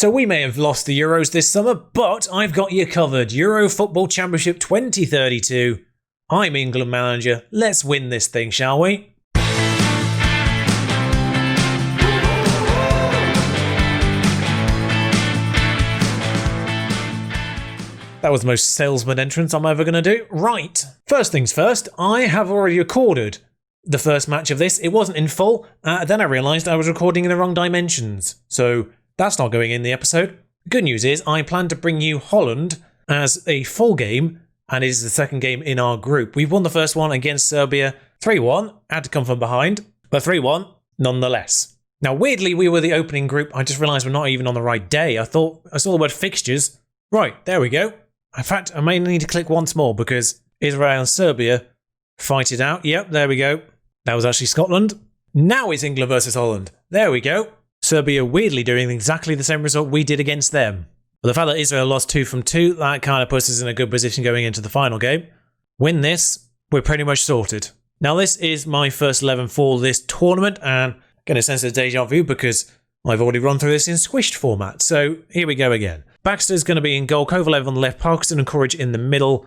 So we may have lost the Euros this summer, but I've got you covered. Euro Football Championship 2032. I'm England manager. Let's win this thing, shall we? That was the most salesman entrance I'm ever going to do. Right, first things first, I have already recorded the first match of this. It wasn't in full, then I realised I was recording in the wrong dimensions. So that's not going in the episode. Good news is I plan to bring you Holland as a full game, and it is the second game in our group. We've won the first one against Serbia 3-1, had to come from behind, but 3-1 nonetheless. Now weirdly, we were the opening group. I just realised we're not even on the right day. I saw the word fixtures. Right, there we go. In fact, I may need to click once more because Israel and Serbia fight it out. Yep, there we go. That was actually Scotland. Now it's England versus Holland. There we go. Serbia weirdly doing exactly the same result we did against them. But the fact that Israel lost 2 from 2, that kind of puts us in a good position going into the final game. Win this, we're pretty much sorted. Now this is my first 11 for this tournament, and I'm going to sense a deja vu because I've already run through this in squished format. So here we go again. Baxter's going to be in goal, Kovalev on the left, Parkinson and Courage in the middle,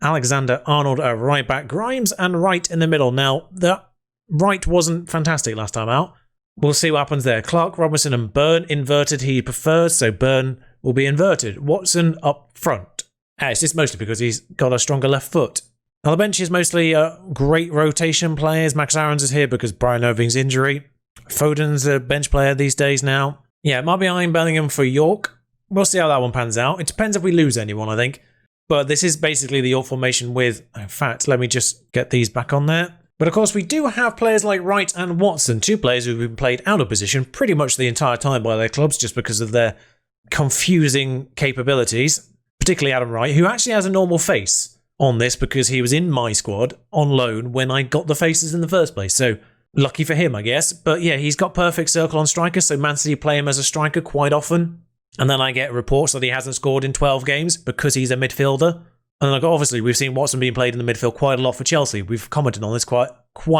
Alexander-Arnold at right back, Grimes and Wright in the middle. Now, the Wright wasn't fantastic last time out. We'll see what happens there. Clark, Robinson and Byrne inverted he prefers, so Byrne will be inverted. Watson up front. It's just mostly because he's got a stronger left foot. Now the bench is mostly great rotation players. Max Aarons is here because Brian Irving's injury. Foden's a bench player these days now. Yeah, Marby and Bellingham for York. We'll see how that one pans out. It depends if we lose anyone, I think. But this is basically the York formation with... In fact, let me just get these back on there. But of course, we do have players like Wright and Watson, 2 players who've been played out of position pretty much the entire time by their clubs just because of their confusing capabilities. Particularly Adam Wright, who actually has a normal face on this because he was in my squad on loan when I got the faces in the first place. So lucky for him, I guess. But yeah, he's got perfect circle on striker, so Man City play him as a striker quite often. And then I get reports that he hasn't scored in 12 games because he's a midfielder. And like obviously, we've seen Watson being played in the midfield quite a lot for Chelsea. We've commented on this quite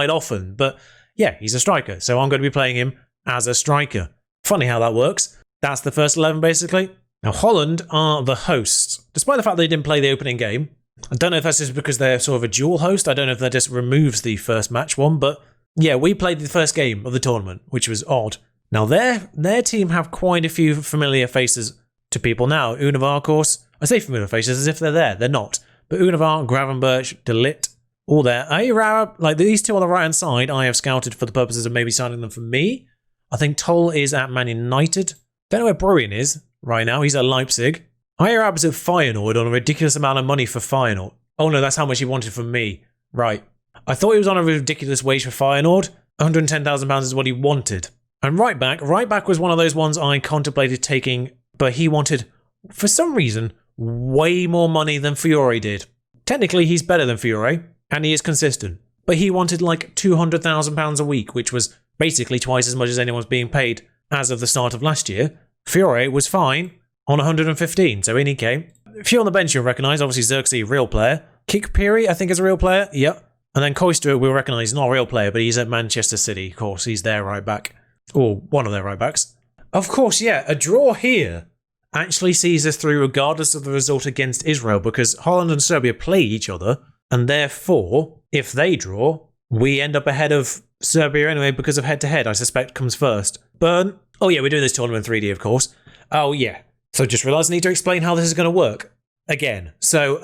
often. But yeah, he's a striker. So I'm going to be playing him as a striker. Funny how that works. That's the first 11, basically. Now, Holland are the hosts. Despite the fact they didn't play the opening game. I don't know if that's just because they're sort of a dual host. I don't know if that just removes the first match one. But yeah, we played the first game of the tournament, which was odd. Now, their team have quite a few familiar faces to people now. Univar, of course. I say familiar faces as if they're there. They're not. But Univar, Gravenberch, De Ligt, all there. Arab, like these 2 on the right-hand side, I have scouted for the purposes of maybe signing them for me. I think Toll is at Man United. Don't know where Bruin is right now. He's at Leipzig. Arab's at Feyenoord on a ridiculous amount of money for Feyenoord. Oh no, that's how much he wanted from me. Right. I thought he was on a ridiculous wage for Feyenoord. £110,000 is what he wanted. And right back was one of those ones I contemplated taking, but he wanted, for some reason, way more money than Fiore did. Technically, he's better than Fiore, and he is consistent. But he wanted like £200,000 a week, which was basically twice as much as anyone's being paid as of the start of last year. Fiore was fine on 115, so in he came. A few on the bench you'll recognise, obviously Xerxes, real player. Kikpiri, I think, is a real player, yep. And then Koister, we'll recognise, he's not a real player, but he's at Manchester City, of course, he's their right back. Or one of their right backs. Of course, yeah, a draw here actually sees us through regardless of the result against Israel because Holland and Serbia play each other, and therefore, if they draw, we end up ahead of Serbia anyway because of head-to-head, I suspect, comes first. Byrne. Oh yeah, we're doing this tournament in 3D, of course. Oh yeah. So just realised I need to explain how this is going to work. Again. So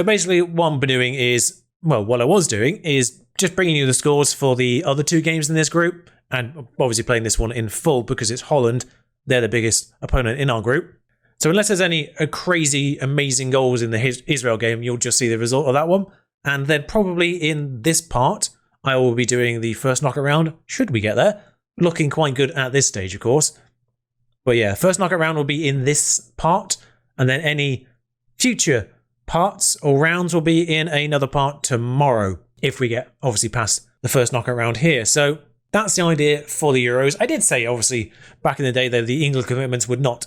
basically what I'm doing is, well, what I was doing is just bringing you the scores for the other 2 games in this group, and obviously playing this one in full because it's Holland. They're the biggest opponent in our group. So unless there's any crazy, amazing goals in the Israel game, you'll just see the result of that one. And then probably in this part, I will be doing the first knockout round, should we get there. Looking quite good at this stage, of course. But yeah, first knockout round will be in this part. And then any future parts or rounds will be in another part tomorrow. If we get, obviously, past the first knockout round here. So that's the idea for the Euros. I did say, obviously, back in the day that the England commitments would not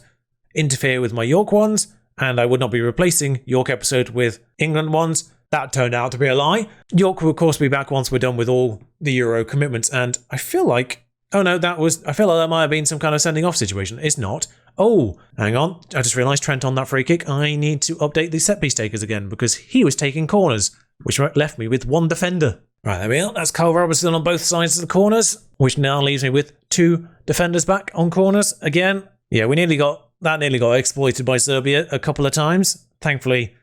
interfere with my York ones, and I would not be replacing York episode with England ones. That turned out to be a lie. York will, of course, be back once we're done with all the Euro commitments, and I feel like Oh no, I feel like that might have been some kind of sending off situation. It's not. Oh, hang on. I just realised Trent on that free kick. I need to update the set piece takers again because he was taking corners, which left me with one defender. Right, there we are. That's Carl Robertson on both sides of the corners, which now leaves me with 2 defenders back on corners again. Yeah, nearly got exploited by Serbia a couple of times. Thankfully,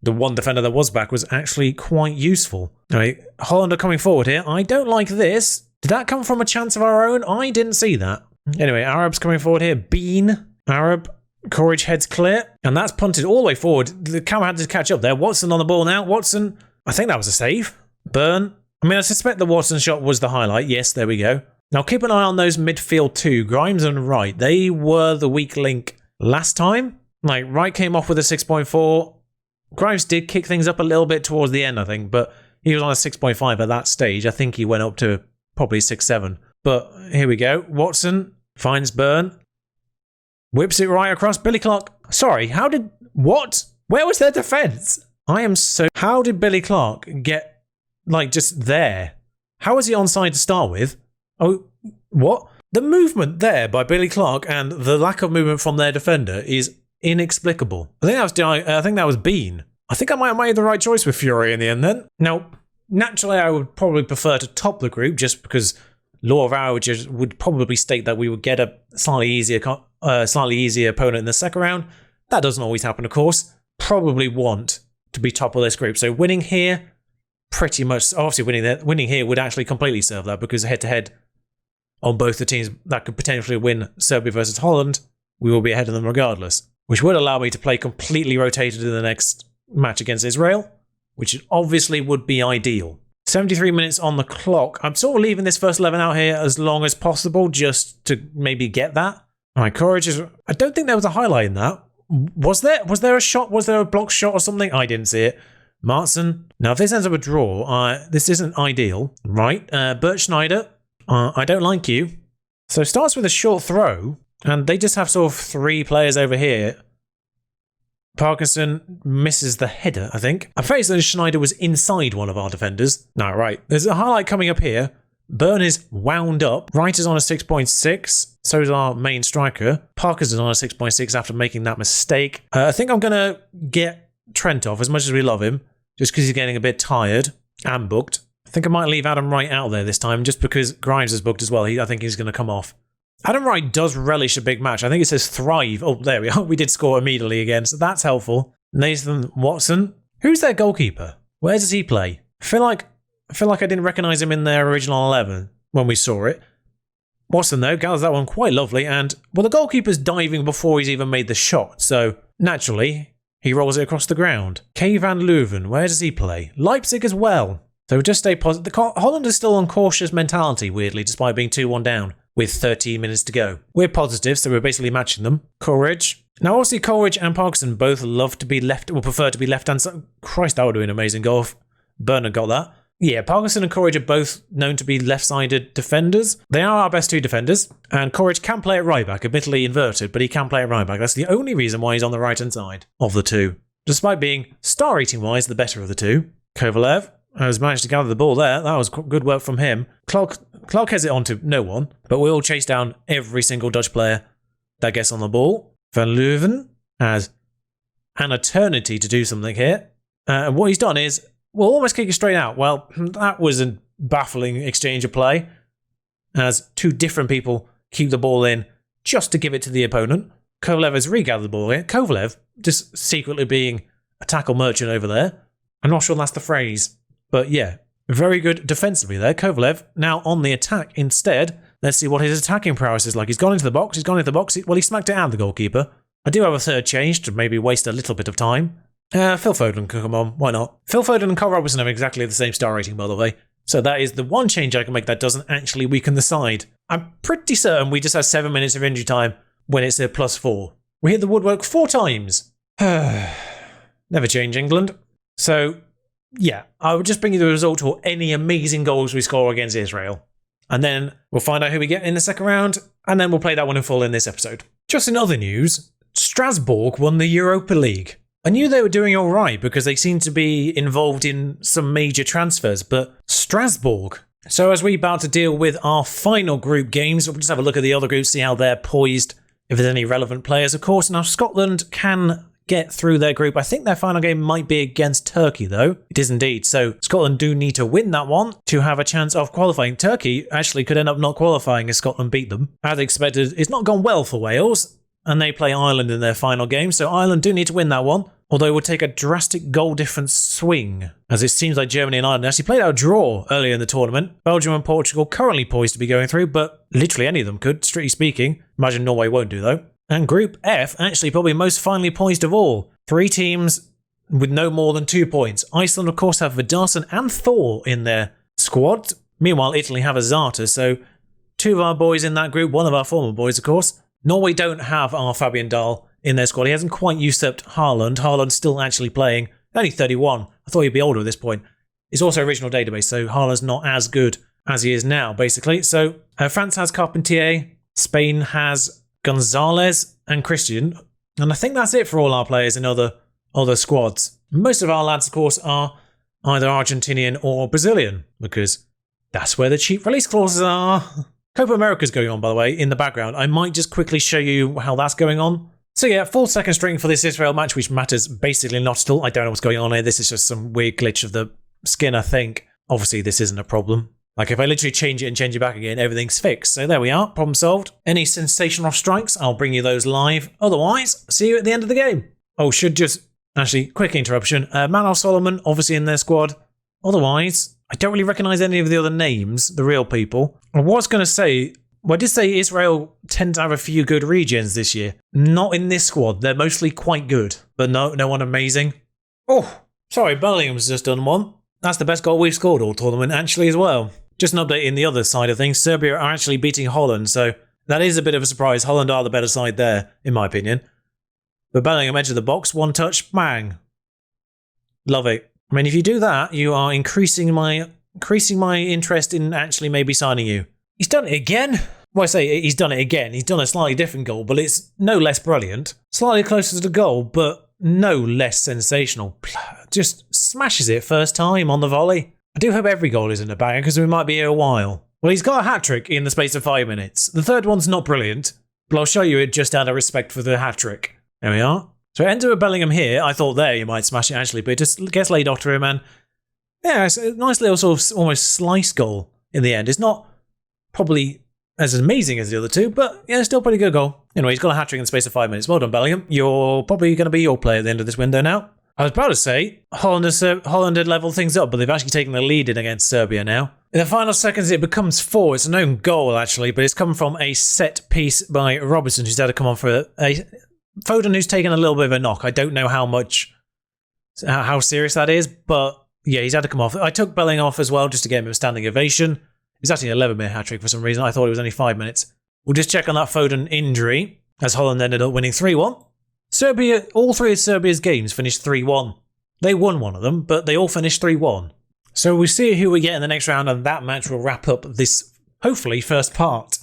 the one defender that was back was actually quite useful. Anyway, Holland are coming forward here. I don't like this. Did that come from a chance of our own? I didn't see that. Anyway, Arab's coming forward here. Bean, Arab, Courage heads clear. And that's punted all the way forward. The camera had to catch up there. Watson on the ball now. Watson, I think that was a save. Burn. I mean, I suspect the Watson shot was the highlight. Yes, there we go. Now keep an eye on those midfield two, Grimes and Wright. They were the weak link last time. Like, Wright came off with a 6.4. Grimes did kick things up a little bit towards the end, I think, but he was on a 6.5 at that stage. I think he went up to probably 6.7. But here we go. Watson finds Burn. Whips it right across. Billy Clark. Sorry, what? Where was their defence? How did Billy Clark get, just there? How was he onside to start with? Oh, what? The movement there by Billy Clark and the lack of movement from their defender is inexplicable. I think that was Bean. I think I might have made the right choice with Fury in the end then. Now, naturally, I would probably prefer to top the group just because law of averages would probably state that we would get a slightly easier opponent in the second round. That doesn't always happen, of course. Probably want to be top of this group. So winning here, pretty much, obviously winning here would actually completely serve that because head-to-head on both the teams that could potentially win Serbia versus Holland, we will be ahead of them regardless, which would allow me to play completely rotated in the next match against Israel, which obviously would be ideal. 73 minutes on the clock. I'm sort of leaving this first 11 out here as long as possible just to maybe get that. All right, Courage is... I don't think there was a highlight in that. Was there? Was there a shot? Was there a block shot or something? I didn't see it. Martson. Now, if this ends up a draw, this isn't ideal, right? Bert Schneider. I don't like you. So it starts with a short throw, and they just have sort of 3 players over here. Parkinson misses the header, I think. I'm afraid that Schneider was inside one of our defenders. No, right. There's a highlight coming up here. Burn is wound up. Wright is on a 6.6. So is our main striker. Parkinson's on a 6.6 after making that mistake. I think I'm going to get Trent off as much as we love him, just because he's getting a bit tired and booked. I think I might leave Adam Wright out there this time, just because Grimes is booked as well. I think he's going to come off. Adam Wright does relish a big match. I think it says thrive. Oh, there we are. We did score immediately again, so that's helpful. Nathan Watson. Who's their goalkeeper? Where does he play? I feel like I didn't recognise him in their original 11 when we saw it. Watson, though, gathers that one quite lovely, and, well, the goalkeeper's diving before he's even made the shot, so, naturally, he rolls it across the ground. Kay van Leuven, where does he play? Leipzig as well. So just stay positive. Holland is still on cautious mentality, weirdly, despite being 2-1 down with 13 minutes to go. We're positive, so we're basically matching them. Courage. Now, obviously, Courage and Parkinson both love to be left, or prefer to be left-hand side. Christ, that would have been amazing goal if Bernard got that. Yeah, Parkinson and Courage are both known to be left-sided defenders. They are our best 2 defenders, and Courage can play at right back, admittedly inverted, but he can play at right back. That's the only reason why he's on the right-hand side of the 2, despite being, star rating-wise, the better of the 2. Kovalev has managed to gather the ball there. That was good work from him. Clark has it on to no one, but we'll chase down every single Dutch player that gets on the ball. Van Leuven has an eternity to do something here. And what he's done is, we'll almost kick it straight out. Well, that was a baffling exchange of play, as 2 different people keep the ball in just to give it to the opponent. Kovalev has regathered the ball in. Kovalev just secretly being a tackle merchant over there. I'm not sure that's the phrase. But yeah, very good defensively there. Kovalev now on the attack instead. Let's see what his attacking prowess is like. He's gone into the box. Well, he smacked it out of the goalkeeper. I do have a third change to maybe waste a little bit of time. Phil Foden can come on. Why not? Phil Foden and Carl Robertson have exactly the same star rating, by the way. So that is the one change I can make that doesn't actually weaken the side. I'm pretty certain we just had 7 minutes of injury time when it's a +4. We hit the woodwork 4 times. Never change, England. So... yeah, I would just bring you the result or any amazing goals we score against Israel. And then we'll find out who we get in the second round, and then we'll play that one in full in this episode. Just in other news, Strasbourg won the Europa League. I knew they were doing all right because they seemed to be involved in some major transfers, but Strasbourg, So as we about to deal with our final group games, we'll just have a look at the other groups, see how they're poised, if there's any relevant players, of course. Now, Scotland can get through their group. I think their final game might be against Turkey, though. It is indeed. So Scotland do need to win that one to have a chance of qualifying. Turkey actually could end up not qualifying if Scotland beat them. As expected, it's not gone well for Wales, and they play Ireland in their final game. So Ireland do need to win that one, although it would take a drastic goal difference swing, as it seems like Germany and Ireland actually played out a draw earlier in the tournament. Belgium and Portugal currently poised to be going through, but literally any of them could, strictly speaking. Imagine Norway won't do, though. And Group F, actually probably most finely poised of all. 3 teams with no more than 2 points. Iceland, of course, have Vidarsson and Thor in their squad. Meanwhile, Italy have Azata, so 2 of our boys in that group, 1 of our former boys, of course. Norway don't have our Fabian Dahl in their squad. He hasn't quite usurped Haaland. Haaland's still actually playing. Only 31. I thought he'd be older at this point. It's also original database, so Haaland's not as good as he is now, basically. So France has Carpentier. Spain has Gonzalez and Christian. And I think that's it for all our players in other squads. Most of our lads, of course, are either Argentinian or Brazilian, because that's where the cheap release clauses are. Copa America's going on, by the way, in the background. I might just quickly show you how that's going on. So yeah, full second string for this Israel match, which matters basically not at all. I don't know what's going on here. This is just some weird glitch of the skin, I think. Obviously, this isn't a problem. Like, if I literally change it and change it back again, everything's fixed. So there we are, problem solved. Any sensational strikes, I'll bring you those live. Otherwise, see you at the end of the game. Oh, should just... Actually, quick interruption. Manal Solomon, obviously in their squad. Otherwise, I don't really recognise any of the other names, the real people. I was going to say... Well, I did say Israel tend to have a few good regions this year. Not in this squad. They're mostly quite good. But no one amazing. Oh, sorry, Bellingham's just done one. That's the best goal we've scored all tournament, actually, as well. Just an update in the other side of things. Serbia are actually beating Holland, so that is a bit of a surprise. Holland are the better side there, in my opinion. But Bellingham edge of the box, 1 touch, bang. Love it. I mean, if you do that, you are increasing my interest in actually maybe signing you. He's done it again. Well, I say he's done it again. He's done a slightly different goal, but it's no less brilliant. Slightly closer to the goal, but no less sensational. Just smashes it first time on the volley. I do hope every goal is in the bag, because we might be here a while. Well, he's got a hat-trick in the space of 5 minutes. The third one's not brilliant, but I'll show you it just out of respect for the hat-trick. There we are. So enter with Bellingham here. I thought there you might smash it, actually, but it just gets laid off to him, and yeah, it's a nice little sort of almost slice goal in the end. It's not probably as amazing as the other 2, but yeah, still pretty good goal. Anyway, he's got a hat-trick in the space of 5 minutes. Well done, Bellingham. You're probably going to be your player at the end of this window now. I was about to say, Holland had leveled things up, but they've actually taken the lead in against Serbia now. In the final seconds, it becomes 4. It's an own goal, actually, but it's come from a set piece by Robertson, who's had to come on for a Foden, who's taken a little bit of a knock. I don't know how serious that is, but yeah, he's had to come off. I took Bellingham off as well, just to get him a standing ovation. It's actually an 11-minute hat-trick for some reason. I thought it was only 5 minutes. We'll just check on that Foden injury, as Holland ended up winning 3-1. Serbia, all 3 of Serbia's games finished 3-1. They won one of them, but they all finished 3-1. So we'll see who we get in the next round, and that match will wrap up this, hopefully, first part.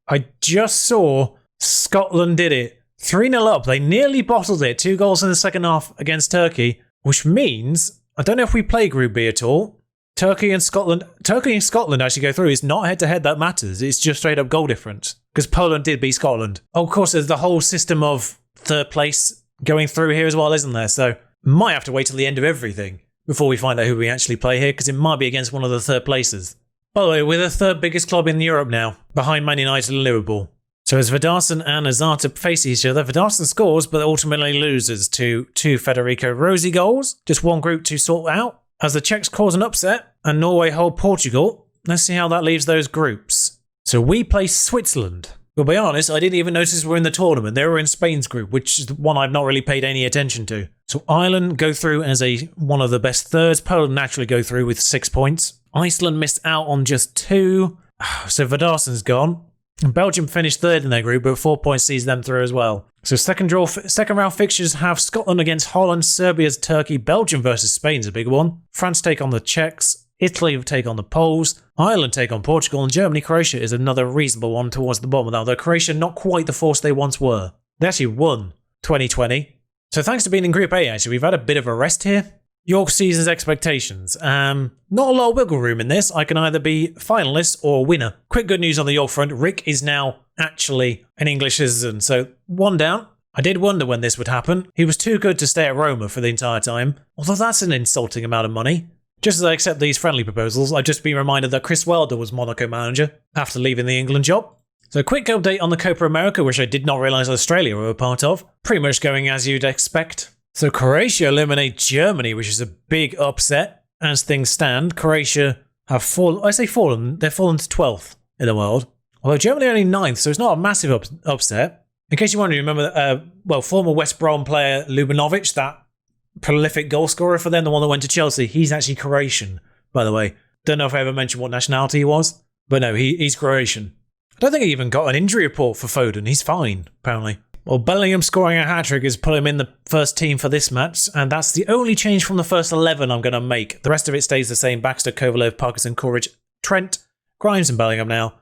I just saw Scotland did it. 3-0 up. They nearly bottled it. 2 goals in the second half against Turkey, which means, I don't know if we play Group B at all. Turkey and Scotland actually go through. It's not head-to-head that matters. It's just straight-up goal difference. Because Poland did beat Scotland. Oh, of course, there's the whole system of third place going through here as well, isn't there? So might have to wait till the end of everything before we find out who we actually play here, because it might be against one of the third places. By the way, we're the 3rd biggest club in Europe now, behind Man United and Liverpool. So as Vidarsson and Azata face each other, Vidarsson scores, but ultimately loses to 2 Federico Rossi goals. Just one group to sort out. As the Czechs cause an upset and Norway hold Portugal, let's see how that leaves those groups. So we play Switzerland. Well, to be honest, I didn't even notice we're in the tournament. They were in Spain's group, which is the one I've not really paid any attention to. So Ireland go through as one of the best thirds. Poland naturally go through with 6 points. Iceland missed out on just 2. So Vidarsson's gone. And Belgium finished 3rd in their group, but 4 points sees them through as well. So second round fixtures have Scotland against Holland, Serbia's Turkey, Belgium versus Spain's a big one. France take on the Czechs, Italy take on the Poles, Ireland take on Portugal, and Germany, Croatia is another reasonable one towards the bottom, although Croatia not quite the force they once were. They actually won 2020. So thanks to being in Group A, actually, we've had a bit of a rest here. York season's expectations. Not a lot of wiggle room in this. I can either be finalist or winner. Quick good news on the York front. Rick is now actually an English citizen, so one down. I did wonder when this would happen. He was too good to stay at Roma for the entire time, although that's an insulting amount of money. Just as I accept these friendly proposals, I've just been reminded that Chris Wilder was Monaco manager after leaving the England job. So a quick update on the Copa America, which I did not realise Australia were a part of. Pretty much going as you'd expect. So Croatia eliminate Germany, which is a big upset. As things stand, Croatia have fallen. I say fallen, they've fallen to 12th in the world. Although Germany are only 9th, so it's not a massive upset. In case you wonder, remember, former West Brom player Ljubanovic, that prolific goal scorer for them, the one that went to Chelsea, he's actually Croatian, by the way. Don't know if I ever mentioned what nationality he was, but no, he's Croatian. I don't think he even got an injury report for Foden. He's fine, apparently. Well, Bellingham scoring a hat-trick has put him in the first team for this match, and that's the only change from the first 11 I'm going to make. The rest of it stays the same. Baxter, Kovalev, Parkinson, Courage, Trent, Grimes and Bellingham now.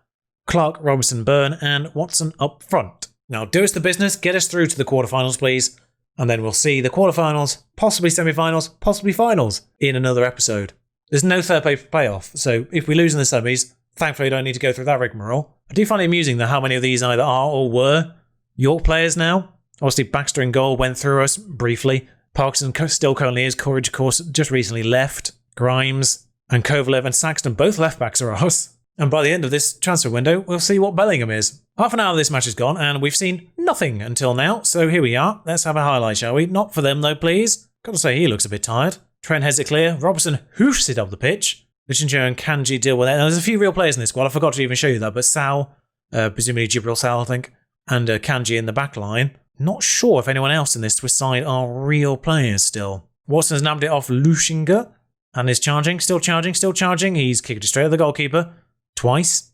Clark, Robertson, Byrne, and Watson up front. Now, do us the business, get us through to the quarterfinals, please, and then we'll see the quarterfinals, possibly semi-finals, possibly finals in another episode. There's no third playoff, so if we lose in the semis, thankfully I don't need to go through that rigmarole. I do find it amusing that how many of these either are or were York players now. Obviously, Baxter in goal went through us briefly. Parkinson still currently is. Courage, of course, just recently left. Grimes and Kovalev and Saxton, both left backs, are ours. And by the end of this transfer window, we'll see what Bellingham is. Half an hour of this match is gone, and we've seen nothing until now. So here we are. Let's have a highlight, shall we? Not for them, though, please. Got to say, he looks a bit tired. Trent heads it clear. Robertson hoofs it up the pitch. Lichincho and Kanji deal with it. Now, there's a few real players in this squad. I forgot to even show you that, but Sal, presumably Jibril Sal, I think, and Kanji in the back line. Not sure if anyone else in this Swiss side are real players still. Watson's nabbed it off Lushinga and is charging, still charging. He's kicked it straight at the goalkeeper twice.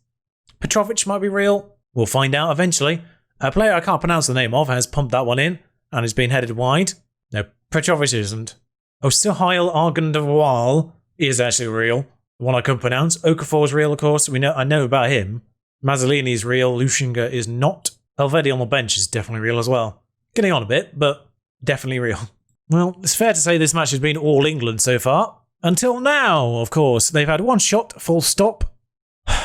Petrovic might be real. We'll find out eventually. A player I can't pronounce the name of has pumped that one in and is being headed wide. No, Petrovic isn't. Oh, Suhail Argandawal is actually real. The one I couldn't pronounce. Okafor is real, of course. I know about him. Mazzolini is real. Lushinga is not. Elvedi on the bench is definitely real as well. Getting on a bit, but definitely real. Well, it's fair to say this match has been all England so far. Until now, of course. They've had one shot, full stop.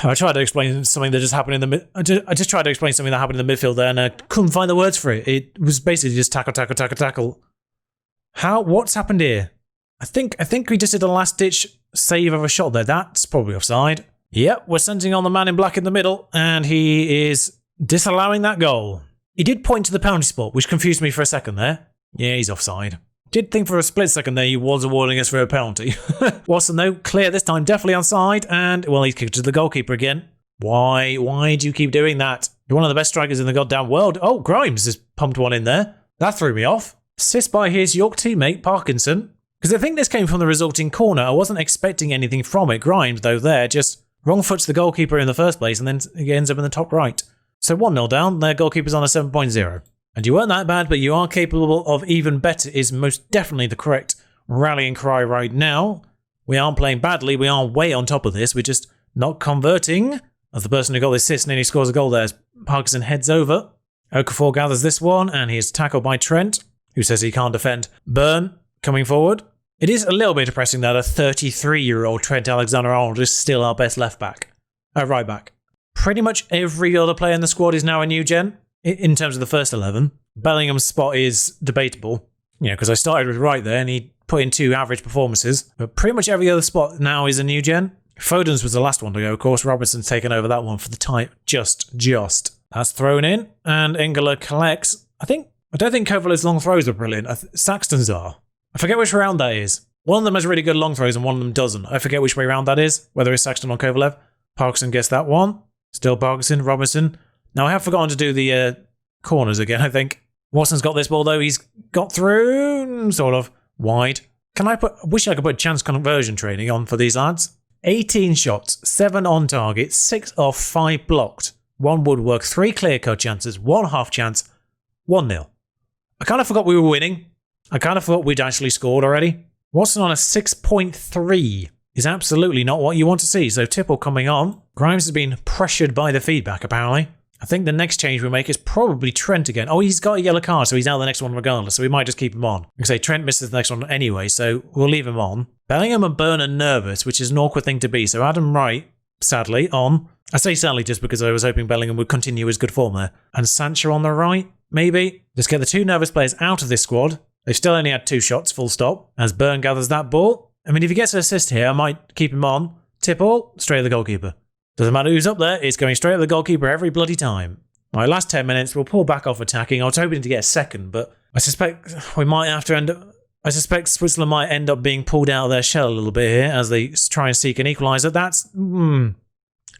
I tried to explain something that just happened in the I just tried to explain something that happened in the midfield there, and I couldn't find the words for it. It was basically just tackle. What's happened here? I think we just did a last-ditch save of a shot there. That's probably offside. Yep, we're sending on the man in black in the middle, and he is disallowing that goal. He did point to the penalty spot, which confused me for a second there. Yeah, he's offside. Did think for a split second there he was awarding us for a penalty. Watson though, clear this time, definitely onside, and well, he's kicked to the goalkeeper again. Why do you keep doing that? You're one of the best strikers in the goddamn world. Oh, Grimes has pumped one in there. That threw me off. Assist by his York teammate, Parkinson. Because I think this came from the resulting corner. I wasn't expecting anything from it. Grimes, though, there, just wrong foots the goalkeeper in the first place, and then he ends up in the top right. So 1-0 down, their goalkeeper's on a 7.0. And you weren't that bad, but you are capable of even better is most definitely the correct rallying cry right now. We aren't playing badly, we are way on top of this, we're just not converting. As the person who got the assist nearly scores a goal there, as Parkinson heads over. Okafor gathers this one, and he is tackled by Trent, who says he can't defend. Byrne coming forward. It is a little bit depressing that a 33-year-old Trent Alexander-Arnold is still our best right back. Pretty much every other player in the squad is now a new gen. In terms of the first 11, Bellingham's spot is debatable. Because I started with Wright there and he put in 2 average performances. But pretty much every other spot now is a new gen. Foden's was the last one to go, of course. Robertson's taken over that one for the time. Just. That's thrown in. And Engler collects. I don't think Kovalev's long throws are brilliant. Saxton's are. I forget which round that is. One of them has really good long throws and one of them doesn't. I forget which way round that is. Whether it's Saxton or Kovalev. Parkinson gets that one. Still Parkinson. Robertson. Now, I have forgotten to do the corners again, I think. Watson's got this ball, though. He's got through, sort of, wide. Wish I could put chance conversion training on for these lads. 18 shots, 7 on target, 6 off, 5 blocked. 1 woodwork, 3 clear-cut chances, 1 half chance, 1-0. I kind of forgot we were winning. I kind of thought we'd actually scored already. Watson on a 6.3 is absolutely not what you want to see, so Tipple coming on. Grimes has been pressured by the feedback, apparently. I think the next change we make is probably Trent again. Oh, he's got a yellow card, so he's out the next one regardless, so we might just keep him on. I say Trent misses the next one anyway, so we'll leave him on. Bellingham and Burn are nervous, which is an awkward thing to be, so Adam Wright, sadly, on. I say sadly just because I was hoping Bellingham would continue his good form there. And Sancho on the right, maybe? Let's get the 2 nervous players out of this squad. They've still only had 2 shots, full stop, as Burn gathers that ball. I mean, if he gets an assist here, I might keep him on. Tip ball, straight at the goalkeeper. Doesn't matter who's up there, it's going straight at the goalkeeper every bloody time. My last 10 minutes, we'll pull back off attacking. I was hoping to get a second, but I suspect we might have to end up... I suspect Switzerland might end up being pulled out of their shell a little bit here as they try and seek an equaliser. That's...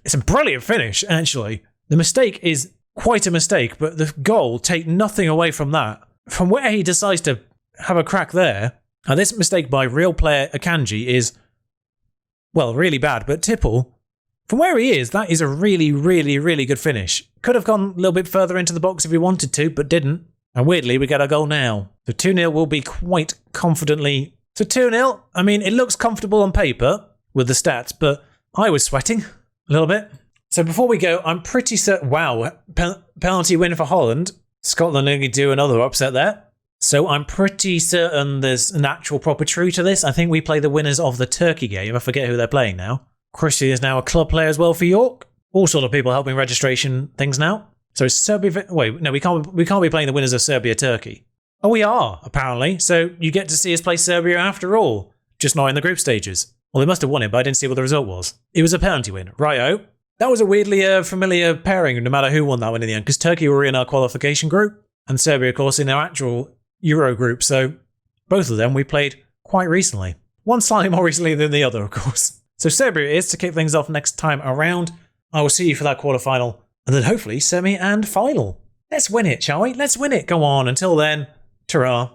It's a brilliant finish, actually. The mistake is quite a mistake, but the goal, take nothing away from that. From where he decides to have a crack there, and this mistake by real player Akanji is, well, really bad, but Tipple, from where he is, that is a really, really, really good finish. Could have gone a little bit further into the box if he wanted to, but didn't. And weirdly, we get our goal now. So 2-0 will be quite confidently... So 2-0, I mean, it looks comfortable on paper with the stats, but I was sweating a little bit. So before we go, I'm pretty certain... Wow, penalty win for Holland. Scotland only do another upset there. So I'm pretty certain there's an actual proper true to this. I think we play the winners of the Turkey game. I forget who they're playing now. Christie is now a club player as well for York. All sort of people helping registration things now. So it's Serbia... Wait, no, we can't be playing the winners of Serbia-Turkey. Oh, we are, apparently. So you get to see us play Serbia after all. Just not in the group stages. Well, they must have won it, but I didn't see what the result was. It was a penalty win. Righto. That was a weirdly familiar pairing, no matter who won that one in the end, because Turkey were in our qualification group, and Serbia, of course, in our actual Euro group. So both of them we played quite recently. One slightly more recently than the other, of course. So Serbia is to kick things off next time around. I will see you for that quarterfinal, and then hopefully semi and final. Let's win it, shall we? Let's win it. Go on. Until then, ta-ra.